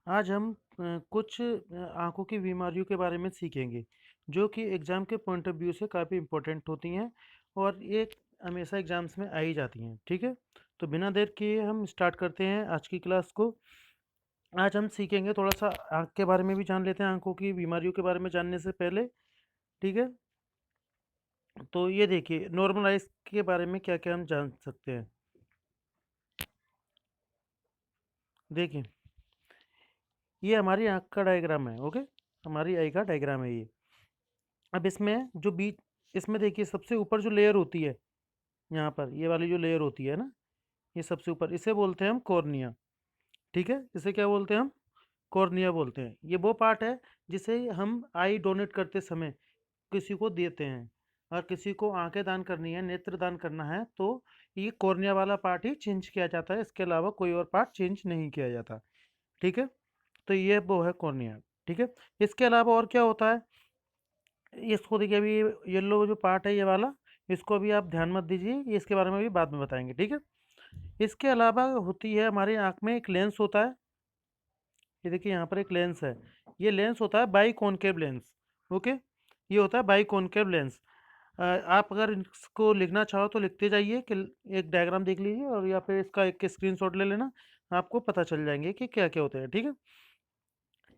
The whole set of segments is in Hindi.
आज हम कुछ आँखों की बीमारियों के बारे में सीखेंगे, जो कि एग्ज़ाम के पॉइंट ऑफ व्यू से काफ़ी इम्पोर्टेंट होती हैं और ये हमेशा एग्ज़ाम्स में आ ही जाती हैं, ठीक है? तो बिना देर किए हम स्टार्ट करते हैं आज की क्लास को। आज हम सीखेंगे थोड़ा-सा आँख के बारे में भी जान लेते हैं, आँखों की बीमारियों के बारे में जानने से पहले, ठीक है? तो ये देखिए नॉर्मल आइज़ के बारे में क्या-क्या हम जान सकते हैं। देखिए, ये हमारी आँख का डायग्राम है, ओके? हमारी आई का डायग्राम है ये। अब इसमें जो बीच इसमें देखिए सबसे ऊपर जो लेयर होती है, यहाँ पर ये वाली जो लेयर होती है ना, ये सबसे ऊपर इसे बोलते हैं हम कॉर्निया, ठीक है? इसे क्या बोलते हैं हम? कॉर्निया बोलते हैं। ये वो पार्ट है जिसे हम आई डोनेट करते समय किसी को देते हैं। और किसी को आँखें दान करनी है, नेत्र दान करना है तो ये कॉर्निया वाला पार्ट ही चेंज किया जाता है, इसके अलावा कोई और पार्ट चेंज नहीं किया जाता, ठीक है? तो ये वो है कॉर्निया, ठीक है? इसके अलावा और क्या होता है? इसको देखिए अभी येलो जो पार्ट है ये वाला, इसको अभी आप ध्यान मत दीजिए, ये इसके बारे में भी बाद में बताएँगे, ठीक है? इसके अलावा होती है हमारी आँख में एक लेंस होता है, ये देखिए यहाँ पर एक लेंस है, ये लेंस होता है बाइकॉनकेव लेंस, ओके? ये होता है बाइकॉनकेव लेंस। आप अगर इसको लिखना चाहो तो लिखते जाइए कि एक डायग्राम देख लीजिए और या फिर इसका एक स्क्रीनशॉट ले लेना, आपको पता चल जाएँगे कि क्या-क्या होते हैं, ठीक है?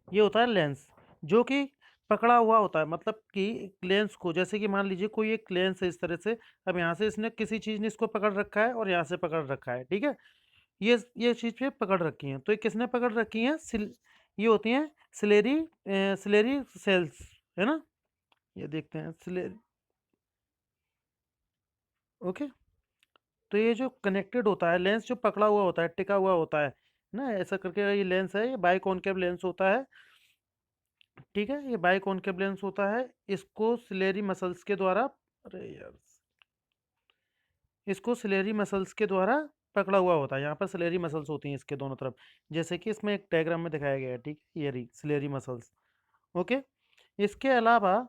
ये होता है लेंस, जो कि पकड़ा हुआ होता है, मतलब कि लेंस को जैसे कि मान लीजिए कोई एक लेंस है इस तरह से, अब यहाँ से इसने किसी चीज़ ने इसको पकड़ रखा है और यहाँ से पकड़ रखा है, ठीक है? ये चीज़ पे पकड़ रखी हैं, तो ये किसने पकड़ रखी हैं? ये होती हैं सिलेरी सेल्स, है ना? ये देखते हैं ओके? तो ये जो कनेक्टेड होता है, लेंस जो पकड़ा हुआ होता है, टिका हुआ होता है ना? ऐसा करके ये लेंस है, ये बाइकॉनकेव लेंस होता है, ठीक है? ये बाइकॉनकेव लेंस होता है, इसको सिलेरी मसल्स के द्वारा अरे यार! इसको सिलेरी मसल्स के द्वारा पकड़ा हुआ होता है, यहाँ पर सिलेरी मसल्स होती हैं इसके दोनों तरफ, जैसे कि इसमें एक डायग्राम में दिखाया गया है, ठीक है? ये रही सिलेरी मसल्स, ओके? इसके अलावा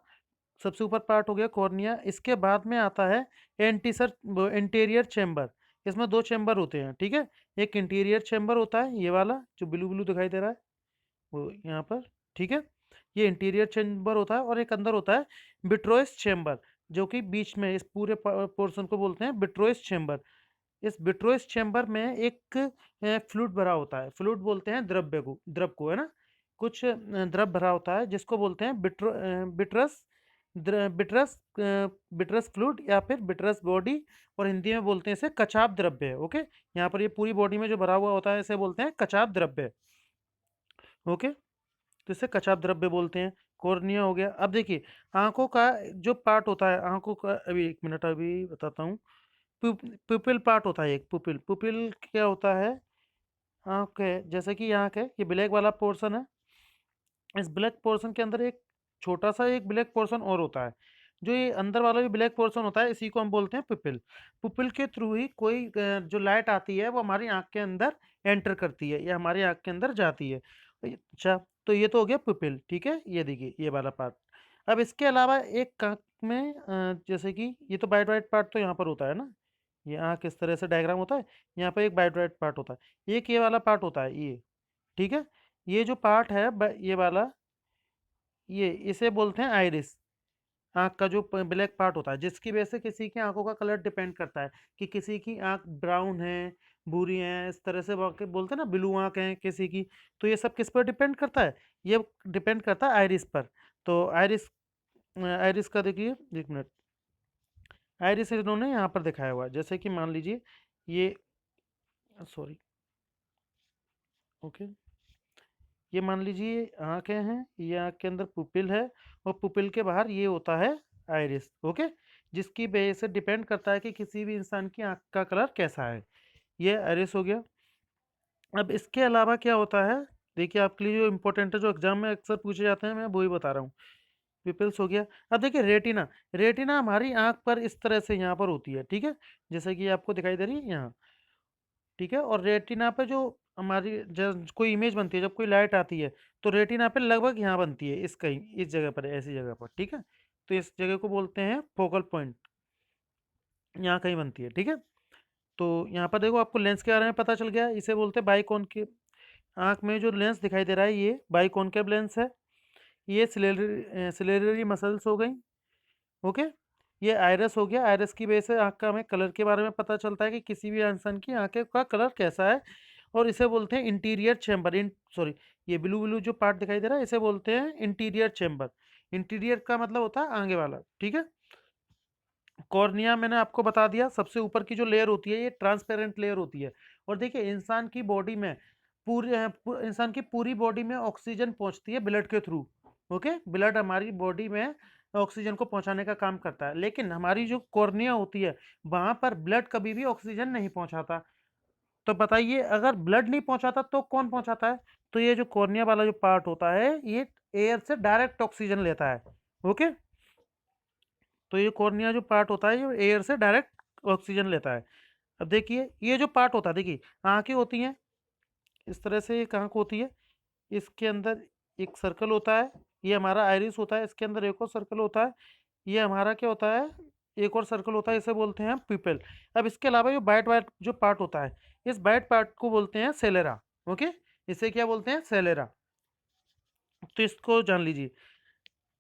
सबसे ऊपर पार्ट हो गया कॉर्निया, इसके बाद में आता है इंटीरियर चैम्बर, इसमें 2 चैम्बर होते हैं, ठीक है? एक इंटीरियर चैम्बर होता है, ये वाला जो ब्लू-ब्लू दिखाई दे रहा है, वो यहाँ पर, ठीक है? ये इंटीरियर चैम्बर होता है और एक अंदर होता है विट्रोइस चैम्बर, जो कि बीच में इस पूरे पोर्शन को बोलते हैं विट्रोइस चैम्बर। इस विट्रोइस चैम्बर में एक फ्लूइड भरा होता है, फ्लूइड बोलते हैं द्रव को, है ना? कुछ द्रव भरा होता है जिसको बोलते हैं बिट्रस फ्लूइड या फिर बिट्रस बॉडी, और हिंदी में बोलते हैं इसे कचाप द्रव्य, ओके? यहाँ पर ये पूरी बॉडी में जो भरा हुआ होता है इसे बोलते हैं कचाप द्रव्य, ओके? तो इसे कचाप द्रव्य बोलते हैं। कॉर्निया हो गया। अब देखिए आँखों का जो पार्ट होता है, आँखों का अभी 1 मिनट अभी बताता हूँ। पुपिल पार्ट होता है एक, पुपिल क्या होता है? आँख है, जैसे कि ये आँख है, ये ब्लैक वाला पोर्शन है। इस ब्लैक पोर्शन के अंदर एक छोटा-सा एक ब्लैक पोर्शन और होता है। जो ये अंदर वाला भी ब्लैक पोर्शन होता है, इसी को हम बोलते हैं पुपिल। पुपिल के थ्रू ही कोई जो लाइट आती है वो हमारी आँख के अंदर एंटर करती है या हमारी आँख के अंदर जाती है। अच्छा, तो ये तो हो गया पुपिल, ठीक है? ये देखिए ये वाला पार्ट। अब इसके अलावा एक आँख में जैसे कि ये तो वाइट वाइट पार्ट तो यहाँ पर होता है ना, ये आँख इस तरह से डायग्राम होता है, यहाँ पे एक वाइट वाइट पार्ट होता है। एक ये वाला पार्ट होता है ये, ठीक है? ये जो पार्ट है ये वाला, ये इसे बोलते हैं आइरिस। आँख का जो ब्लैक पार्ट होता है, जिसकी वजह से किसी की आँखों का कलर डिपेंड करता है कि किसी की आँख ब्राउन है, भूरी है, इस तरह से बोलते हैं ना ब्लू आँख है किसी की, तो ये सब किस पर डिपेंड करता है? ये डिपेंड करता है आइरिस पर। तो आइरिस का देखिए 1 मिनट, आइरिस इन्होंने यहाँ पर दिखाया हुआ है, जैसे कि मान लीजिए ये सॉरी, ओके, ये मान लीजिए आँखें हैं, ये आँख के अंदर पुपिल है और पुपिल के बाहर ये होता है आइरिस, ओके? जिसकी वजह से डिपेंड करता है कि किसी भी इंसान की आँख का कलर कैसा है। ये आइरिस हो गया। अब इसके अलावा क्या होता है, देखिए आपके लिए जो इम्पोर्टेंट है, जो एग्ज़ाम में अक्सर पूछे जाते हैं, मैं वो ही बता रहा हूँ। पिपल्स हो गया। अब देखिए रेटिना, रेटिना हमारी आँख पर इस तरह से यहाँ पर होती है, ठीक है? जैसे कि आपको दिखाई दे रही है यहाँ, ठीक है? और रेटिना पे जो हमारी ज कोई इमेज बनती है, जब कोई लाइट आती है, तो रेटिना पे लगभग यहाँ बनती है, इस कहीं, इस जगह पर, ऐसी जगह पर, ठीक है? तो इस जगह को बोलते हैं फोकल पॉइंट, यहाँ कहीं बनती है, ठीक है? तो यहाँ पर देखो आपको लेंस के बारे में पता चल गया, इसे बोलते हैं बाइकॉन के। आँख में जो लेंस दिखाई दे रहा है ये बाइकॉनकेव लेंस है। ये सिलेररी मसल्स हो गई, ओके। ये आइरस हो गया, आइरस की वजह से आँख का हमें कलर के बारे में पता चलता है कि किसी भी इंसान की आँखें का कलर कैसा है, और इसे बोलते हैं इंटीरियर चैम्बर। सॉरी, ये ब्लू ब्लू जो पार्ट दिखाई दे रहा है इसे बोलते हैं इंटीरियर चैम्बर। इंटीरियर का मतलब होता है आगे वाला, ठीक है। कॉर्निया मैंने आपको बता दिया, सबसे ऊपर की जो लेयर होती है ये ट्रांसपेरेंट लेयर होती है। और देखिए इंसान की बॉडी में इंसान की पूरी बॉडी में ऑक्सीजन पहुंचती है ब्लड के थ्रू, ओके। ब्लड हमारी बॉडी में ऑक्सीजन को पहुंचाने का काम करता है, लेकिन हमारी जो कॉर्निया होती है वहां पर ब्लड कभी भी ऑक्सीजन नहीं पहुंचाता। तो बताइए अगर ब्लड नहीं पहुंचाता तो कौन पहुंचाता है? तो ये जो कॉर्निया वाला जो पार्ट होता है ये एयर से डायरेक्ट ऑक्सीजन लेता है, ओके। तो ये कॉर्निया जो पार्ट होता है ये एयर से डायरेक्ट ऑक्सीजन लेता है। अब देखिए ये जो पार्ट होता है, देखिए आंखें होती हैं इस तरह से, एक आंख होती है, इसके अंदर एक सर्कल होता है, ये हमारा आइरिस होता है, इसके अंदर एक और सर्कल होता है, ये हमारा क्या होता है, एक और सर्कल होता है, इसे बोलते हैं पिपल। अब इसके अलावा ये वाइट वाइट जो पार्ट होता है, इस वाइट पार्ट को बोलते हैं सेलेरा, ओके। इसे क्या बोलते हैं? सेलेरा। तो इसको जान लीजिए,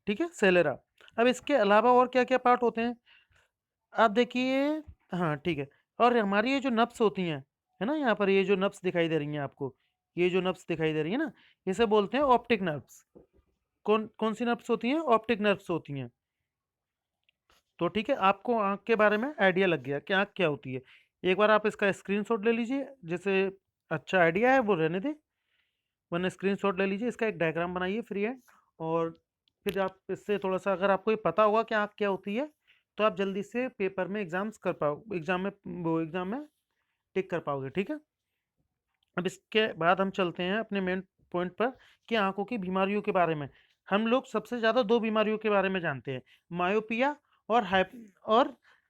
ठीक है, सेलेरा। अब इसके अलावा और क्या क्या पार्ट होते हैं आप देखिए। हाँ ठीक है। और हमारी ये जो नब्स होती हैं, है ना, यहाँ पर ये जो नब्स दिखाई दे रही हैं आपको, ये जो नब्स दिखाई दे रही है ना, इसे बोलते हैं ऑप्टिक नर्व्स। कौन कौन सी नर्व्स होती हैं? ऑप्टिक नर्व्स होती हैं। तो ठीक है, आपको आँख के बारे में आइडिया लग गया कि आँख क्या होती है। एक बार आप इसका स्क्रीनशॉट ले लीजिए, जिसे अच्छा आइडिया है वो रहने दें, वरना स्क्रीनशॉट ले लीजिए, इसका एक डायग्राम बनाइए फ्री हैंड। और फिर आप इससे थोड़ा सा, अगर आपको ये पता होगा कि आँख क्या होती है, तो आप जल्दी से पेपर में एग्जाम में टिक कर पाओगे, ठीक है। अब इसके बाद हम चलते हैं अपने मेन पॉइंट पर, कि आंखों की बीमारियों के बारे में। हम लोग सबसे ज़्यादा दो बीमारियों के बारे में जानते हैं, मायोपिया और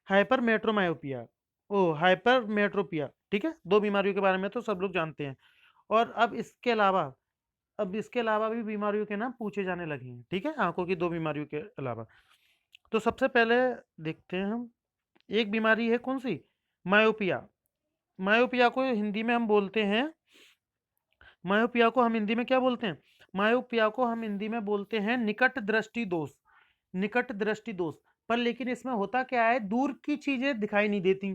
हाइपरमेट्रोमायोपिया। ओ हाइपरमेट्रोपिया, ठीक है, दो बीमारियों के बारे में तो सब लोग जानते हैं। और अब इसके अलावा भी बीमारियों के नाम पूछे जाने लगे हैं, ठीक है, आंखों की दो बीमारियों के अलावा। तो सबसे पहले देखते हैं हम, एक बीमारी है कौन सी? मायोपिया। मायोपिया को हिंदी में हम बोलते हैं, मायोपिया को हम हिंदी में क्या बोलते हैं? मायोपिया को हम हिंदी में बोलते हैं निकट दृष्टि दोष। निकट दृष्टि दोष। पर लेकिन इसमें होता क्या है, दूर की चीजें दिखाई नहीं देती,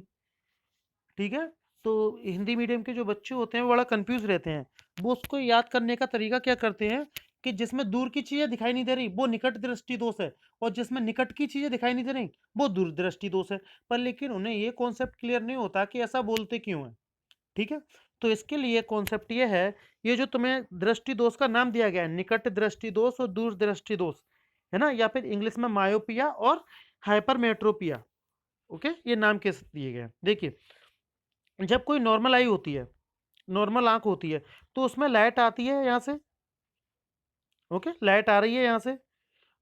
ठीक है। तो हिंदी मीडियम के जो बच्चे होते हैं वो बड़ा कंफ्यूज रहते हैं। वो उसको याद करने का तरीका क्या करते हैं कि जिसमें दूर की चीजें दिखाई नहीं दे रही वो निकट दृष्टि दोष है, और जिसमें निकट की चीजें दिखाई नहीं दे रही वो दूर दृष्टि दोष है। पर लेकिन उन्हें ये कॉन्सेप्ट क्लियर नहीं होता कि ऐसा बोलते क्यों है, ठीक है। तो इसके लिए कॉन्सेप्ट ये है, ये जो तुम्हें दृष्टि दोष का नाम दिया गया है, निकट दृष्टि दोष और दूर दृष्टि दोष, है ना, या फिर इंग्लिश में मायोपिया और हाइपरमेट्रोपिया, ओके, ये नाम कैसे दिए गए हैं? देखिए जब कोई नॉर्मल आई होती है, नॉर्मल आंख होती है, तो उसमें लाइट आती है यहाँ से, ओके, लाइट आ रही है यहाँ से,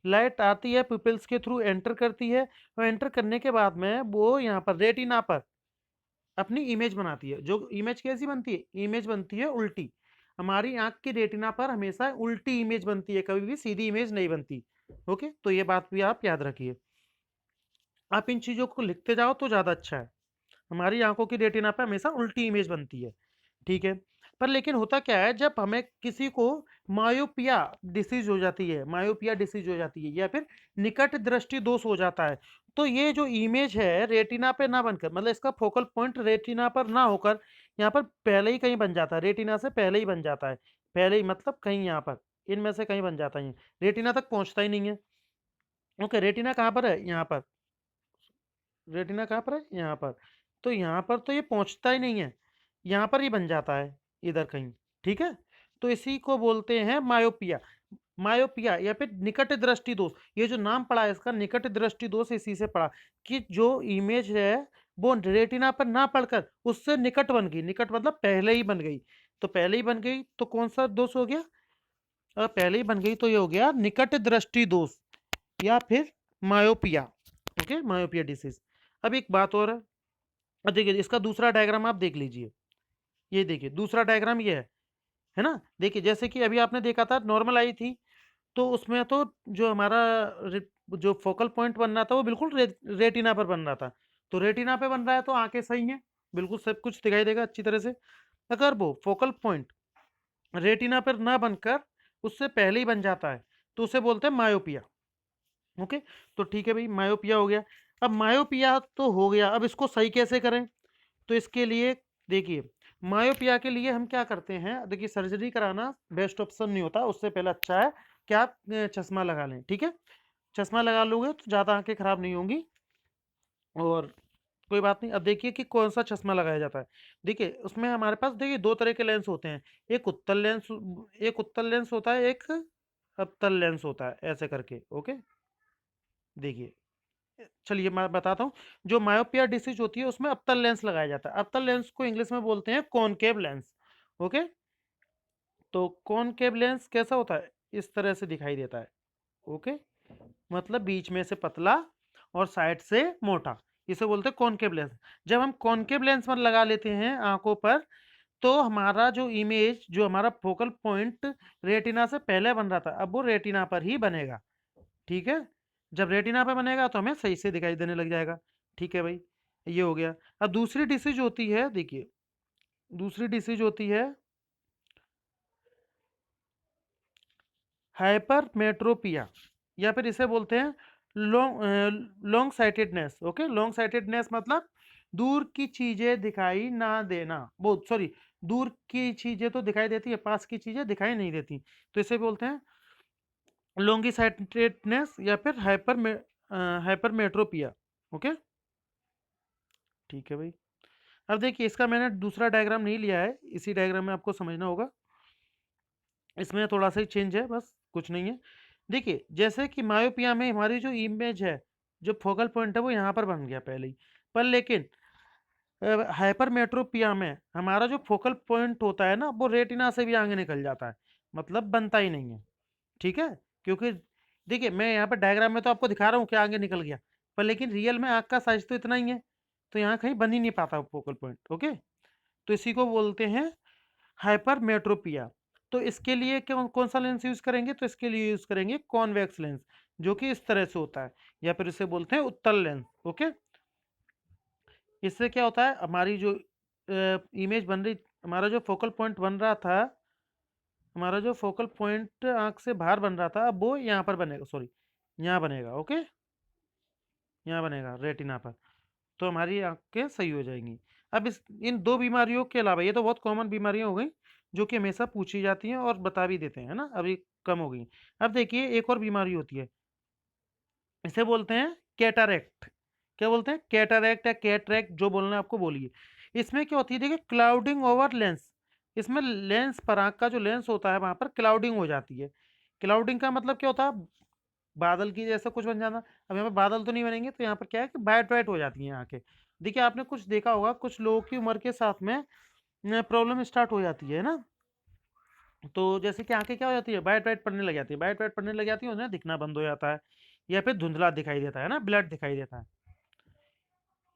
लाइट आती है पिपल्स के थ्रू एंटर करती है, और एंटर करने के बाद में वो यहाँ पर रेटिना पर अपनी इमेज बनाती है। जो इमेज कैसी बनती है? इमेज बनती है उल्टी। हमारी आंख की रेटिना पर हमेशा उल्टी इमेज बनती है, कभी भी सीधी इमेज नहीं बनती, ओके। तो ये बात भी आप याद रखिए, आप इन चीज़ों को लिखते जाओ तो ज़्यादा अच्छा है। हमारी आंखों की रेटिना पे हमेशा उल्टी इमेज बनती है, ठीक है। पर लेकिन होता क्या है, जब हमें किसी को मायोपिया डिसीज हो जाती है, मायोपिया डिसीज हो जाती है, या फिर निकट दृष्टि दोष हो जाता है, तो ये जो इमेज है रेटिना पे ना बनकर, मतलब इसका फोकल पॉइंट रेटिना पर ना होकर यहाँ पर पहले ही कहीं बन जाता है, रेटिना से पहले ही बन जाता है। पहले ही मतलब कहीं यहाँ पर, इनमें से कहीं बन जाता है, रेटिना तक पहुँचता ही नहीं है, ओके। रेटिना कहाँ पर है? यहाँ पर। रेटिना कहाँ पर है? यहाँ पर। तो यहाँ पर तो ये पहुँचता ही नहीं है, यहाँ पर ही बन जाता है, इधर कहीं, ठीक है। तो इसी को बोलते हैं मायोपिया। मायोपिया या फिर निकट दृष्टि दोष, ये जो नाम पड़ा है इसका, निकट दृष्टि दोष, इसी से पड़ा कि जो इमेज है वो रेटिना पर ना पड़कर उससे निकट बन गई। निकट मतलब पहले ही बन गई, तो पहले ही बन गई तो कौन सा दोष हो गया? पहले ही बन गई तो ये हो गया निकट दृष्टि दोष, या फिर मायोपिया, ओके, मायोपिया डिसीज। अब एक बात और है, अब देखिए इसका दूसरा डायग्राम आप देख लीजिए, ये देखिए दूसरा डायग्राम ये है ना। देखिए जैसे कि अभी आपने देखा था नॉर्मल आई थी, तो उसमें तो जो हमारा जो फोकल पॉइंट बन रहा था वो बिल्कुल रेटिना पर बन रहा था। तो रेटिना पे बन रहा है तो आंखें सही हैं, बिल्कुल सब कुछ दिखाई देगा अच्छी तरह से। अगर वो फोकल पॉइंट रेटिना पर ना बनकर उससे पहले ही बन जाता है, तो उसे बोलते हैं मायोपिया। ओके, तो ठीक है भाई, मायोपिया हो गया। अब मायोपिया तो हो गया, अब इसको सही कैसे करें? तो इसके लिए देखिए, मायोपिया के लिए हम क्या करते हैं, देखिए सर्जरी कराना बेस्ट ऑप्शन नहीं होता, उससे पहले अच्छा है कि आप चश्मा लगा लें। ठीक है, चश्मा लगा लोगे तो ज़्यादा आंखें खराब नहीं होंगी, और कोई बात नहीं। अब देखिए कि कौन सा चश्मा लगाया जाता है। देखिए उसमें हमारे पास देखिए दो तरह के लेंस होते हैं, एक उत्तल लेंस, एक उत्तल लेंस होता है, एक अवतल लेंस होता है, ऐसे करके। ओके, देखिए, चलिए मैं बताता हूँ। जो मायोपिया डिसीज होती है उसमें अवतल लेंस लगाया जाता है। अवतल लेंस को इंग्लिश में बोलते हैं कॉनकेव लेंस। ओके, तो कॉनकेव लेंस कैसा होता है, इस तरह से दिखाई देता है। ओके, मतलब बीच में से पतला और साइड से मोटा, इसे बोलते हैं कॉनकेव लेंस। जब हम कॉनकेव लेंस में लगा लेते हैं आंखों पर, तो हमारा जो इमेज, जो हमारा फोकल पॉइंट रेटिना से पहले बन रहा था, अब वो रेटिना पर ही बनेगा। ठीक है, जब रेटिना पे बनेगा तो हमें सही से दिखाई देने लग जाएगा। ठीक है भाई, ये हो गया। अब दूसरी डिसीज होती है, देखिए दूसरी डिसीज होती है हाइपरमेट्रोपिया, या फिर इसे बोलते हैं long sightedness. Okay, long sightedness मतलब दूर की चीजें दिखाई ना देना, वो सॉरी, दूर की चीजें तो दिखाई देती है, पास की चीजें दिखाई नहीं देती, तो इसे बोलते हैं लॉन्गी साइटेडनेस या फिर हाइपरमेट्रोपिया। ओके, ठीक है भाई। अब देखिए, इसका मैंने दूसरा डायग्राम नहीं लिया है, इसी डायग्राम में आपको समझना होगा, इसमें थोड़ा सा ही चेंज है, बस कुछ नहीं है। देखिए जैसे कि मायोपिया में हमारी जो इमेज है, जो फोकल पॉइंट है वो यहाँ पर बन गया पहले ही, पर लेकिन हाइपरमेट्रोपिया में हमारा जो फोकल पॉइंट होता है ना, वो रेटिना से भी आगे निकल जाता है, मतलब बनता ही नहीं है। ठीक है, क्योंकि देखिए मैं यहाँ पर डायग्राम में तो आपको दिखा रहा हूँ कि आगे निकल गया, पर लेकिन रियल में आँख का साइज तो इतना ही है, तो यहाँ कहीं बन ही नहीं पाता फोकल पॉइंट। ओके, तो इसी को बोलते हैं हाइपरमेट्रोपिया। तो इसके लिए कौन कौन सा लेंस यूज करेंगे, तो इसके लिए यूज करेंगे कॉन्वेक्स लेंस, जो कि इस तरह से होता है, या फिर इसे बोलते हैं उत्तल लेंस। ओके, इससे क्या होता है, हमारी जो इमेज बन रही, हमारा जो फोकल पॉइंट बन रहा था, हमारा जो फोकल पॉइंट आंख से बाहर बन रहा था, अब वो यहाँ पर बनेगा, सॉरी यहाँ बनेगा। ओके, यहाँ बनेगा रेटिना पर, तो हमारी आंखें सही हो जाएंगी। अब इस इन दो बीमारियों के अलावा, ये तो बहुत कॉमन बीमारियां हो गई जो कि हमेशा पूछी जाती हैं और बता भी देते हैं ना, अभी कम हो गई। अब देखिए एक और बीमारी होती है, इसे बोलते हैं कैटारेक्ट। क्या बोलते हैं, कैटारेक्ट या कैटरेक्ट, जो बोलना है आपको बोलिए। इसमें क्या होती है, देखिए क्लाउडिंग ओवर लेंस, इसमें लेंस पर, आंख का जो लेंस होता है वहां पर क्लाउडिंग हो जाती है। क्लाउडिंग का मतलब क्या होता है, बादल की जैसा कुछ बन जाना। अब यहाँ पे बादल तो नहीं बनेंगे, तो यहाँ पर क्या है कि वाइट वाइट हो जाती हैं आंखें। देखिए आपने कुछ देखा होगा, कुछ लोगों की उम्र के साथ में प्रॉब्लम स्टार्ट हो जाती है ना, तो जैसे कि आंखें क्या हो जाती है, वाइट वाइट पड़ने लग जाती है, वाइट वाइट पड़ने लग जाती है, उन्हें दिखना बंद हो जाता है, या फिर धुंधला दिखाई देता है ना, ब्लड दिखाई देता है।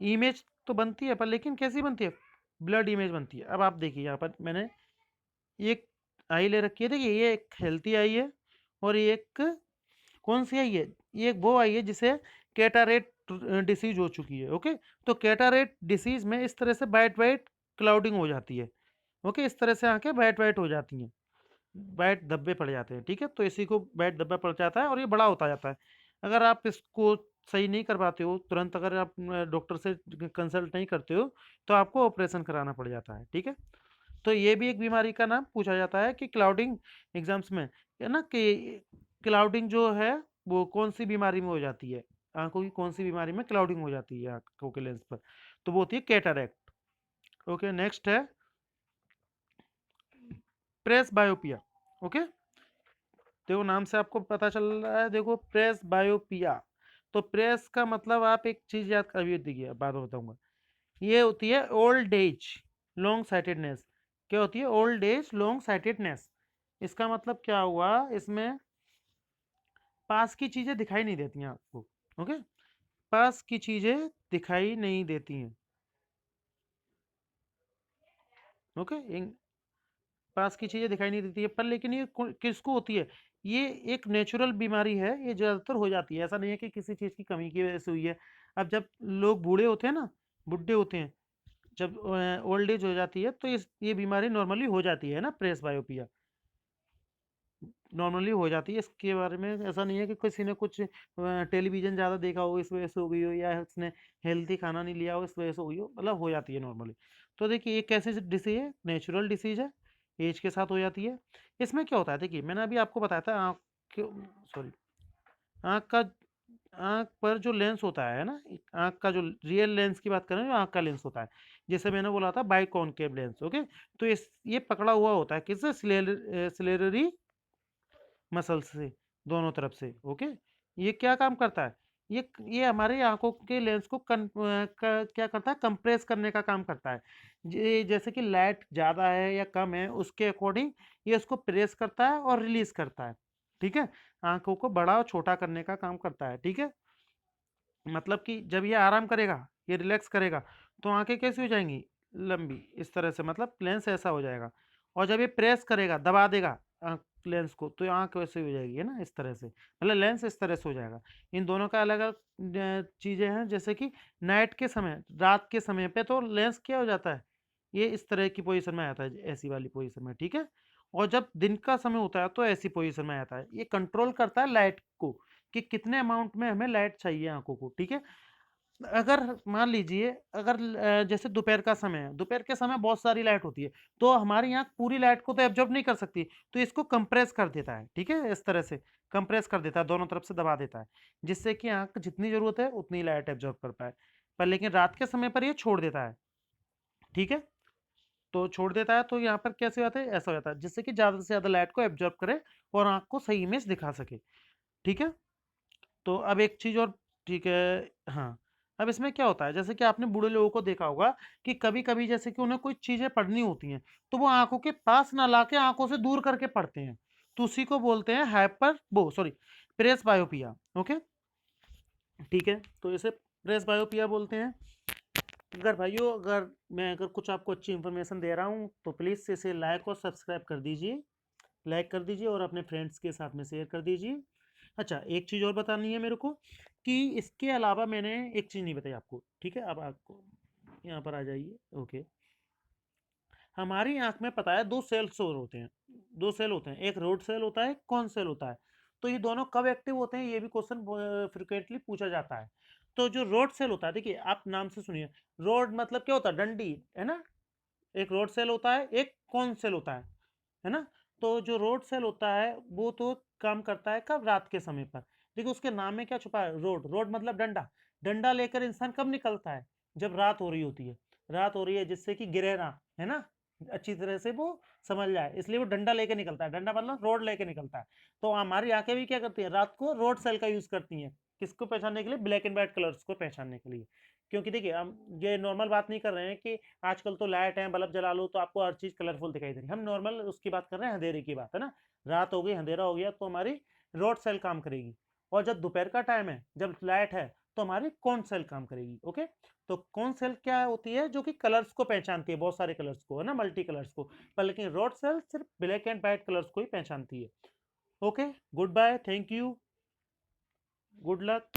इमेज तो बनती है, पर लेकिन कैसी बनती है, ब्लड इमेज बनती है। अब आप देखिए यहाँ पर मैंने एक आई ले रखी है, देखिए ये एक हेल्थी आई है, और ये एक कौन सी आई है, ये एक वो आई है जिसे कैटारेट डिसीज हो चुकी है। ओके, तो कैटारेट डिसीज में इस तरह से वाइट वाइट क्लाउडिंग हो जाती है। ओके, इस तरह से आंखें वाइट वाइट हो जाती हैं, वाइट धब्बे पड़ जाते हैं। ठीक है, तो इसी को वाइट धब्बा पड़ जाता है और ये बड़ा होता जाता है। अगर आप इसको सही नहीं कर पाते हो तुरंत, अगर आप डॉक्टर से कंसल्ट नहीं करते हो, तो आपको ऑपरेशन कराना पड़ जाता है। ठीक है, तो ये भी एक बीमारी का नाम पूछा जाता है कि क्लाउडिंग एग्जाम्स में, है ना, कि क्लाउडिंग जो है वो कौन सी बीमारी में हो जाती है, आंखों की कौन सी बीमारी में क्लाउडिंग हो जाती है आंखों के लेंस पर, तो वो होती है कैटरेक्ट। ओके, नेक्स्ट है प्रेस बायोपिया। ओके, देखो नाम से आपको पता चल रहा है, देखो प्रेस बायोपिया, तो प्रेस का मतलब आप एक चीज याद कर, अभी देखिए बाद में बताऊंगा। ये होती है ओल्ड एज लॉन्ग साइटेडनेस। क्या होती है, ओल्ड एज लॉन्ग साइटेडनेस, इसका मतलब क्या हुआ, इसमें पास की चीजें दिखाई नहीं देती हैं आपको। ओके, पास की चीजें दिखाई नहीं देती हैं। ओके, पास की चीजें दिखाई नहीं देती है, पर लेकिन ये किसको होती है, ये एक नेचुरल बीमारी है, ये ज्यादातर हो जाती है, ऐसा नहीं है कि किसी चीज की कमी की वजह से हुई है। अब जब लोग बूढ़े होते हैं ना, बुढ़े होते हैं, जब ओल्ड एज हो जाती है, तो ये बीमारी नॉर्मली हो जाती है ना, प्रेस बायोपिया। नॉर्मली हो जाती है। इसके बारे में ऐसा नहीं है कि किसी ने कुछ टेलीविज़न ज़्यादा देखा हो इस वजह से हो गई हो, या उसने हेल्दी खाना नहीं लिया हो इस वजह से हो गई हो, मतलब हो जाती है नॉर्मली। तो देखिए ये कैसी डिसीज़ है, नेचुरल डिसीज़ है, एज के साथ हो जाती है। इसमें क्या होता है देखिए, मैंने अभी आपको बताया था आँख क्यों सॉरी आँख का आँख पर जो लेंस होता है ना, आँख का जो रियल लेंस की बात करें, जो आँख का लेंस होता है, जैसे मैंने बोला था बाइकॉनकेव लेंस, ओके? तो इस ये पकड़ा हुआ होता है किससे? सिलेलरी मसल्स से, दोनों तरफ से, ओके? ये क्या काम करता है? ये हमारी आँखों के लेंस को क्या करता है? कंप्रेस करने का काम करता है। जैसे कि लाइट ज़्यादा है या कम है, उसके अकॉर्डिंग ये उसको प्रेस करता है और रिलीज़ करता है, ठीक है? आँखों को बड़ा और छोटा करने का काम करता है, ठीक है? मतलब कि जब ये आराम करेगा, ये रिलैक्स करेगा, तो आँखें कैसी हो जाएँगी? लंबी, इस तरह से, मतलब लेंस ऐसा हो जाएगा। और जब ये प्रेस करेगा, दबा देगा लेंस को, तो आँख वैसे हो जाएगी, है ना? इस तरह से। मतलब लेंस इस तरह से हो जाएगा। इन दोनों का अलग-अलग चीज़ें हैं, जैसे कि नाइट के समय, रात के समय पे तो लेंस क्या हो जाता है? ये इस तरह की पोज़ीशन में आ जाता है, ऐसी वाली पोज़ीशन में, ठीक है? और जब दिन का समय होता है, तो ऐसी पोज़ीशन में आ जाता है। ये कंट्रोल करता है लाइट को, कि कितने अमाउंट में हमें लाइट चाहिए आँखों को, ठीक है? अगर मान लीजिए, अगर जैसे दोपहर का समय है, दोपहर के समय बहुत सारी लाइट होती है, तो हमारी आँख पूरी लाइट को तो एब्ज़ॉर्ब नहीं कर सकती, तो इसको कंप्रेस कर देता है, ठीक है? इस तरह से कंप्रेस कर देता है, दोनों तरफ से दबा देता है, जिससे कि आँख को जितनी ज़रूरत है, उतनी लाइट एब्ज़ॉर्ब कर पाए। पर लेकिन रात के समय पर ये छोड़ देता है, ठीक है? तो छोड़ देता है, तो यहाँ पर कैसे होता है? ऐसा हो जाता है, जिससे कि ज़्यादा से ज़्यादा लाइट को एब्ज़ॉर्ब करे और आँख को सही इमेज दिखा सके, ठीक है? तो अब एक चीज़ और, ठीक है, हाँ। अब इसमें क्या होता है, जैसे कि आपने बूढ़े लोगों को देखा होगा कि कभी-कभी जैसे कि उन्हें कोई चीज़ें पढ़नी होती हैं, तो वो आँखों के पास ना लाके आँखों से दूर करके पढ़ते हैं। तो उसी को बोलते हैं प्रेसबायोपिया, ओके? ठीक है? तो इसे प्रेसबायोपिया बोलते हैं। अगर मैं कुछ आपको अच्छी इन्फॉर्मेशन दे रहा हूँ, तो प्लीज़ इसे लाइक और सब्सक्राइब कर दीजिए। लाइक कर दीजिए और अपने फ्रेंड्स के साथ में शेयर कर दीजिए। अच्छा, एक चीज़ और बतानी है मेरे को, कि इसके अलावा मैंने एक चीज़ नहीं बताई आपको, ठीक है? अब आपको यहाँ पर आ जाइए, ओके। हमारी आँख में पता है 2 सेल्स और होते हैं, 2 सेल होते हैं, एक रोड सेल होता है, एक कॉन सेल होता है। तो ये दोनों कब एक्टिव होते हैं, ये भी क्वेश्चन फ्रीक्वेंटली पूछा जाता है। तो जो रोड सेल होता है, देखिए आप नाम से सुनिए, रोड मतलब क्या होता है? डंडी, है ना? एक रोड सेल होता है, एक कॉन सेल होता है ना? तो जो रोड सेल होता है, वो तो काम करता है कब? रात के समय पर। देखिए उसके नाम में क्या छुपा है? रोड, रोड मतलब डंडा। डंडा लेकर इंसान कब निकलता है? जब रात हो रही होती है। रात हो रही है जिससे कि गिरे ना, है ना? अच्छी तरह से वो समझ जाए, इसलिए वो डंडा लेके निकलता है। डंडा मतलब रोड लेके निकलता है। तो हमारी आंखें भी क्या करती हैं? रात को रोड सेल का यूज करती हैं। किसको पहचानने के लिए? ब्लैक एंड व्हाइट कलर्स को पहचानने के लिए। क्योंकि देखिए हम ये नॉर्मल बात नहीं कर रहे हैं कि आजकल तो लाइट है, बल्ब जला लो तो आपको हर चीज़ कलरफुल दिखाई दे रही है। हम नॉर्मल उसकी बात कर रहे हैं, अंधेरे की बात, है ना? रात हो गई, अंधेरा हो गया, तो हमारी रोड सेल काम करेगी। और जब दोपहर का टाइम है, जब लाइट है, तो हमारी कौन सेल काम करेगी, ओके? तो कौन सेल क्या होती है? जो कि कलर्स को पहचानती है, बहुत सारे कलर्स को, है ना? मल्टी कलर्स को। पर लेकिन रोड सेल सिर्फ ब्लैक एंड व्हाइट कलर्स को ही पहचानती है। Okay, good bye, thank you, good luck.